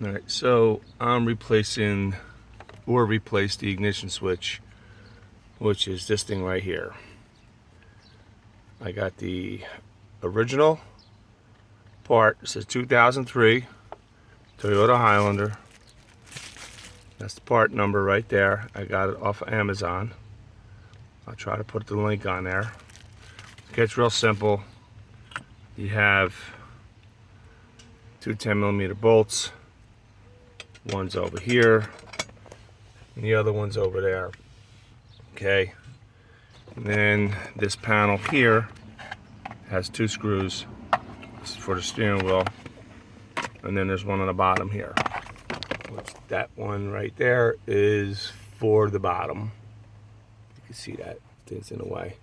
Alright, so I'm replacing or replaced the ignition switch, which is this thing right here. I got the original part. It says 2003 Toyota Highlander. That's the part number right there. I got it off of Amazon. I'll try to put the link on there. It gets real simple. You have two 10mm bolts. One's over here, and the other one's over there. Okay. And then this panel here has two screws. This is for the steering wheel. And then there's one on the bottom here. That one right there is for the bottom. You can see that thing's in the way.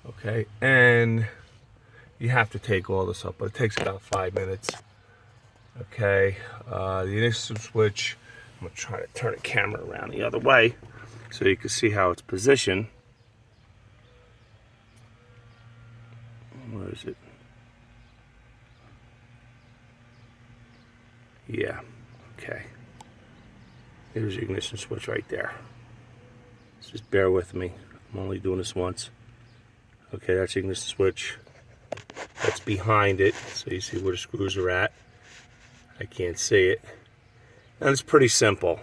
Okay, and you have to take all this up, but it takes about 5 minutes. Okay, the ignition switch, I'm gonna try to turn the camera around the other way so you can see how it's positioned. Where is it? Yeah, okay. Here's the ignition switch right there. Just bear with me. I'm only doing this once. Okay, that's the ignition switch. That's behind it, so you see where the screws are at. I can't see it. And it's pretty simple.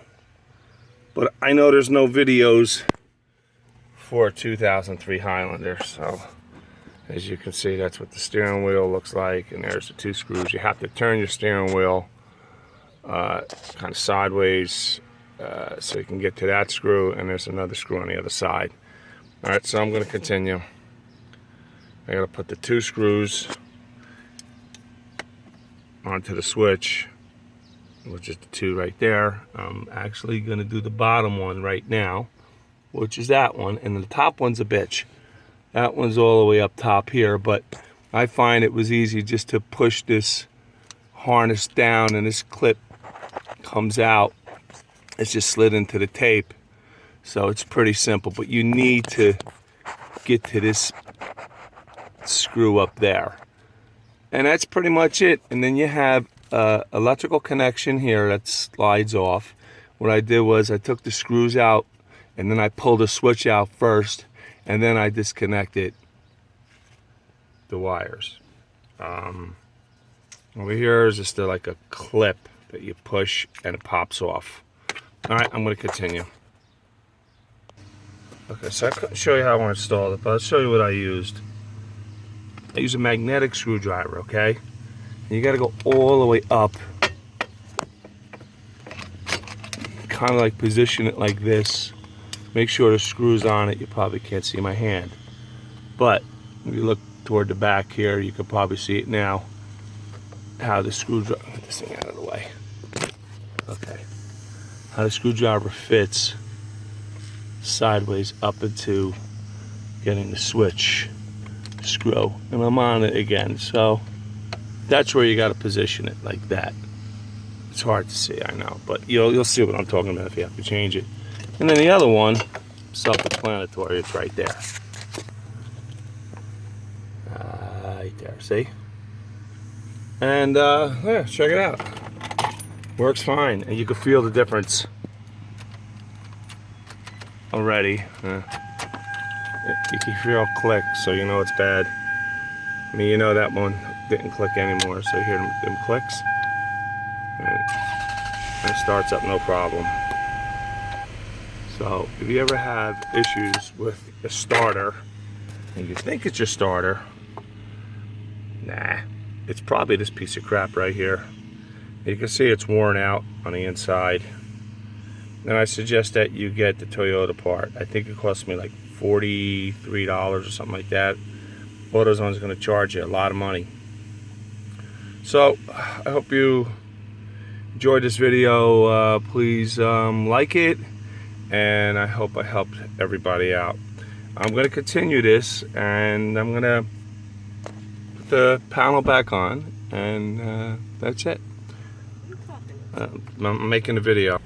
But I know there's no videos for a 2003 Highlander, so as you can see, that's what the steering wheel looks like, and there's the two screws. You have to turn your steering wheel kind of sideways so you can get to that screw, and there's another screw on the other side. Alright, so I'm going to continue. I got to put the two screws onto the switch, which is the two right there. I'm actually going to do the bottom one right now, which is that one, and the top one's a bitch. That one's all the way up top here, but I find it was easy just to push this harness down, and this clip comes out. It's just slid into the tape, so it's pretty simple, but you need to get to this screw up there, and that's pretty much it. And then you have electrical connection here that slides off. What I did was I took the screws out, and then I pulled the switch out first, and then I disconnected the wires. Over here is just like a clip that you push and it pops off. Alright, I'm going to continue. Okay, so I couldn't show you how I installed it, but I'll show you what I used. I use a magnetic screwdriver, okay? And you got to go all the way up. Kind of like position it like this. Make sure the screw's on it. You probably can't see my hand. But if you look toward the back here, you can probably see it now. How the screwdriver, get this thing out of the way. Okay. How the screwdriver fits sideways up into getting the switch screw, and I'm on it again. So that's where you got to position it, like that. It's hard to see, I know, but you'll see what I'm talking about if you have to change it. And then the other one, self-explanatory, it's right there. Right there, see? And yeah, check it out. Works fine, and you can feel the difference already. You can feel a click, so you know it's bad. I mean, you know that one didn't click anymore, so you hear them clicks, and it starts up no problem. So if you ever have issues with a starter and you think it's your starter, nah, it's probably this piece of crap right here. You can see it's worn out on the inside. And I suggest that you get the Toyota part. I think it cost me like $43 or something like that. AutoZone's going to charge you a lot of money. So I hope you enjoyed this video. Please like it, and I hope I helped everybody out. I'm going to continue this, and I'm going to put the panel back on, and that's it. I'm making a video.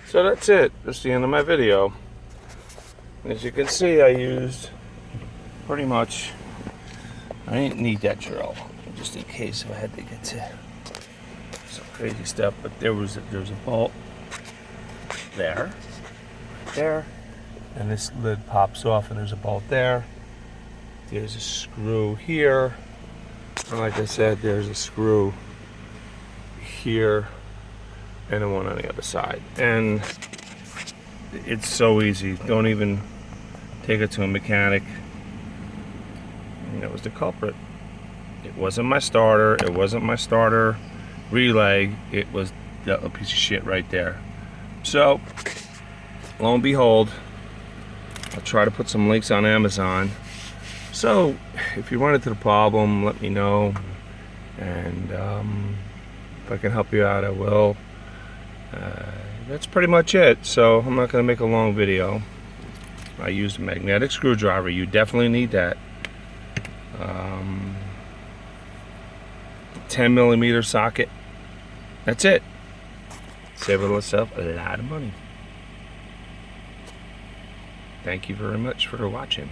So that's it. That's the end of my video. As you can see, I used pretty much, I didn't need that drill. just in case if I had to get to some crazy stuff. But there's a bolt there, right there, and this lid pops off, and there's a bolt there. There's a screw here, and like I said, there's a screw here, and then one on the other side. And it's so easy. Don't even take it to a mechanic. And that was the culprit. It wasn't my starter. It wasn't my starter relay. It was that little piece of shit right there. So, lo and behold, I'll try to put some links on Amazon. So, if you run into the problem, let me know. And if I can help you out, I will. That's pretty much it. So, I'm not going to make a long video. I used a magnetic screwdriver. You definitely need that. 10mm socket. That's it. Saving myself a lot of money. Thank you very much for watching.